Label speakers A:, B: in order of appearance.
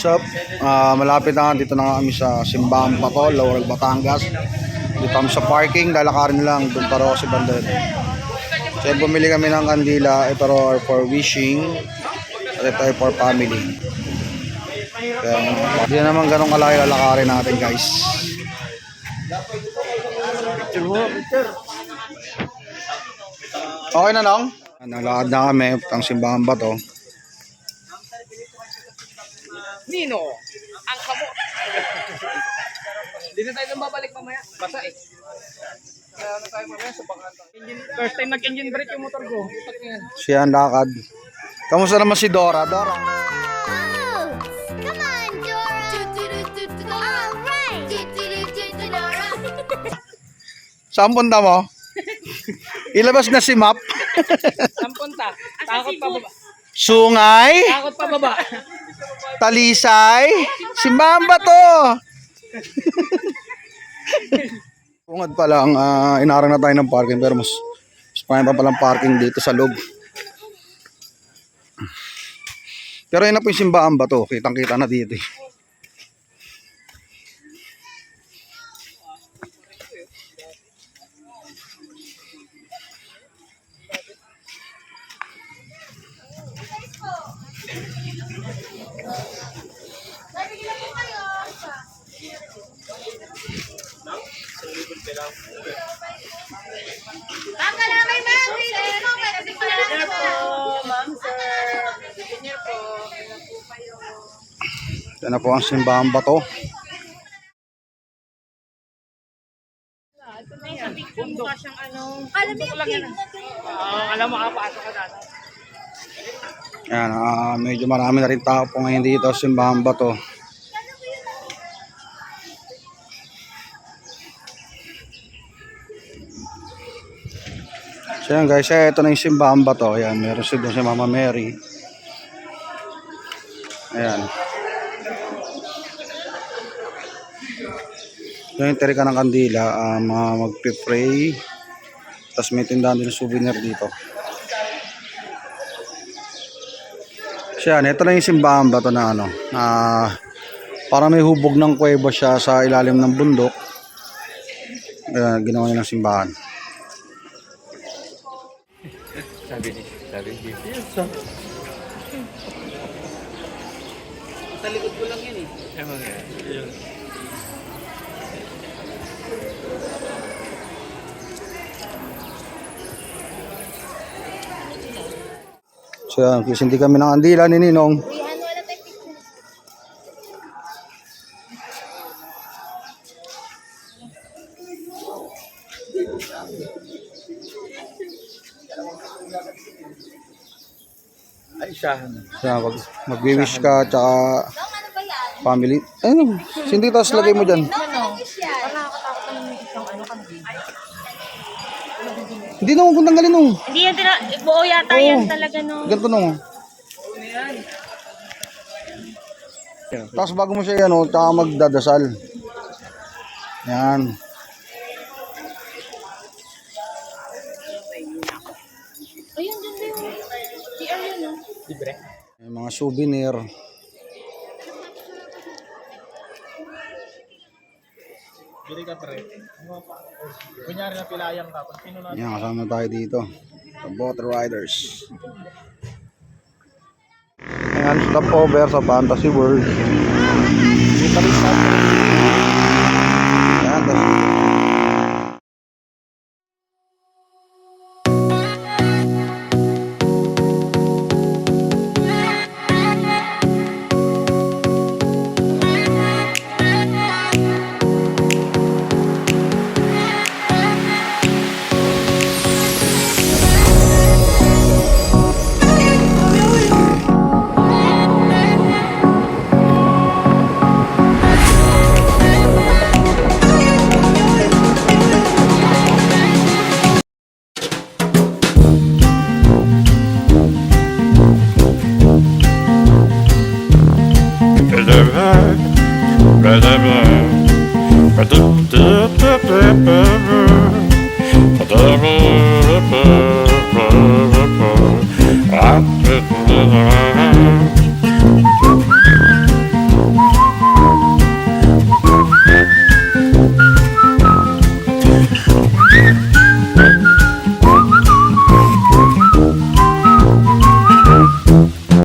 A: What's up? Malapit na dito na kami sa Simbahan Bato, Laurel, Batangas. Dito kami sa parking, lalakarin lang doon para si Bandel. So bumili kami ng kandila, ito are for wishing at ito ay for family. Kaya hindi naman ganun kalayo lalakarin natin, guys. Okay na lang? Nalakad na kami ang Simbahan Bato.
B: Nino, ang kamo. Hindi na tayo nang babalik mamaya. Basa eh. Kaya na tayo mamaya sa banganta. First time nag-engine brake yung motor ko.
A: Siya ang lakad. Kamusta naman si Dora? Dora?
C: Oh, come on, Dora. All right. Dora.
A: Saan punta mo? Ilabas na si Map.
B: Saan punta? Takot pa baba.
A: Sungay?
B: Takot pa baba.
A: Talisay? Simbahan Bato. Bungad pa lang, inarang na tayo ng parking pero mas pangit pa palang parking dito sa loob. Pero yun na po yung Simbahan Bato, kitang kita na dito.
C: Baka naman, ma'am.
B: Ma'am sir.
A: Yan na po ang Simbahan Bato.
B: Bundok.
C: Alam mo yung
B: Alam mo kapasok ka na.
A: Yan, medyo marami na rin tao po ngayon dito sa Simbahan Bato. So yan guys, ito na yung Simbahan Bato. Ayan, meron si doon si Mama Mary. Ayan. So yung tiri ka ng kandila, magpipray. Tapos may tindahan din souvenir dito. So yan, ito na yung Simbahan Bato na ano. Parang may hubog ng kuweba siya sa ilalim ng bundok. Ayan, ginawa nilang simbahan.
B: Sabi ni Pilson. Sa likod ko lang yun eh. Ewan nga. Yun.
A: So yan, kasi hindi kami ng andila ni Ninong.
B: Ay, siyahan.
A: So yan, mag-wish ka, tsaka family. Ayun, hindi tapos lagay mo dyan. Hindi na kung tanggalin nung.
D: Hindi yan buo yata yan talaga no.
A: Ganito nung. Tapos bago mo siya yan, tsaka magdadasal. Yan.
D: Ayun, dun din. PR yun no.
B: Libre.
A: May mga souvenir.
B: Bili ka pre. Kunyari na pilayang ka. Kung sino na.
A: Yan, kasama tayo dito. The Boat Riders. Ayan, stop over sa Fantasy World. Dito rin stop. Ayan,
E: Ba-da-ba-da-ba-da-ba-da-ba-da-ba-da-ba